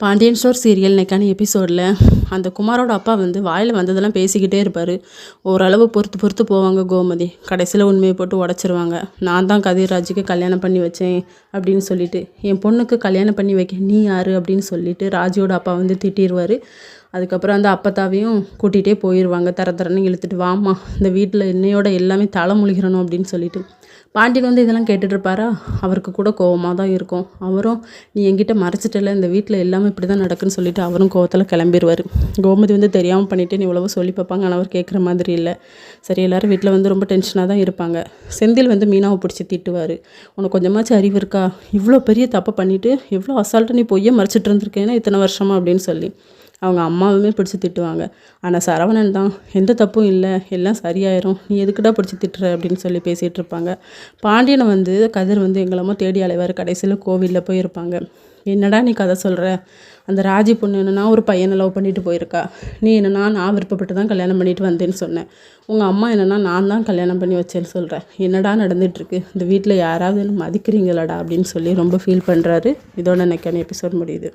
Pandian store serial இன்னைக்கான எபிசோடில் அந்த குமாரோட அப்பா வந்து வாயில் வந்ததெல்லாம் பேசிக்கிட்டே இருப்பார். ஓரளவு பொறுத்து பொறுத்து போவாங்க கோமதி. கடைசியில் உண்மையை போட்டு உடச்சிருவாங்க. நான் தான் கதிர்ராஜுக்கு கல்யாணம் பண்ணி வச்சேன் அப்படின்னு சொல்லிட்டு, என் பொண்ணுக்கு கல்யாணம் பண்ணி வைக்க நீ யார் அப்படின்னு சொல்லிட்டு ராஜியோட அப்பா வந்து திட்டிடுவார். அதுக்கப்புறம் அந்த அப்பத்தாவையும் கூட்டிகிட்டே போயிடுவாங்க. தரன்னு இழுத்துட்டு வாமா, இந்த வீட்டில் என்னையோட எல்லாமே தலை முழிகிறணும் அப்படின்னு சொல்லிட்டு. பாண்டியன் வந்து இதெல்லாம் கேட்டுட்ருப்பாரா, அவருக்கு கூட கோவமாக தான் இருக்கும். அவரும் நீ என்கிட்ட மறைச்சிட்டல, இந்த வீட்டில் எல்லாமே இப்படி தான் நடக்குன்னு சொல்லிட்டு அவரும் கோவத்தில் கிளம்பிடுவார். கோமதி வந்து தெரியாமல் பண்ணிவிட்டு நீ இவ்வளவு சொல்லி பார்ப்பாங்க, ஆனால் அவர் கேட்குற மாதிரி இல்லை. சரி, எல்லோரும் வீட்டில் வந்து ரொம்ப டென்ஷனாக தான் இருப்பாங்க. செந்தில் வந்து மீனாவை பிடிச்சி திட்டுவார். உனக்கு கொஞ்சமாச்சும் அறிவு இருக்கா, இவ்வளோ பெரிய தப்பை பண்ணிவிட்டு எவ்வளோ அசால்ட்டாக நீ பொய்யை மறைச்சிட்டு இருந்திருக்கேன்னா இத்தனை வருஷமா அப்படின்னு சொல்லி அவங்க அம்மாவுமே பிடிச்சி திட்டுவாங்க. ஆனால் சரவணன் தான் எந்த தப்பும் இல்லை, எல்லாம் சரியாயிரும், நீ எதுக்குடா பிடிச்சி திட்டுற அப்படின்னு சொல்லி பேசிகிட்டு இருப்பாங்க. பாண்டியனை வந்து கதிர் வந்து எங்களமோ தேடி அலைவார். கடைசியில் கோவிலில் போய் இருப்பாங்க. என்னடா நீ கதை சொல்கிற, அந்த ராஜி பொண்ணு என்னன்னா ஒரு பையனை லவ் பண்ணிட்டு போயிருக்கா, நீ என்னன்னா நான் விருப்பப்பட்டு தான் கல்யாணம் பண்ணிட்டு வந்தேன்னு சொன்னேன், உங்கள் அம்மா என்னன்னா நான் தான் கல்யாணம் பண்ணி வச்சேன்னு சொல்கிறேன், என்னடா நடந்துகிட்ருக்கு, இந்த வீட்டில் யாராவது என்ன மதிக்கிறீங்களாடா அப்படின்னு சொல்லி ரொம்ப ஃபீல் பண்ணுறாரு. இதோட இன்னைக்கான எபிசோட் முடியுது.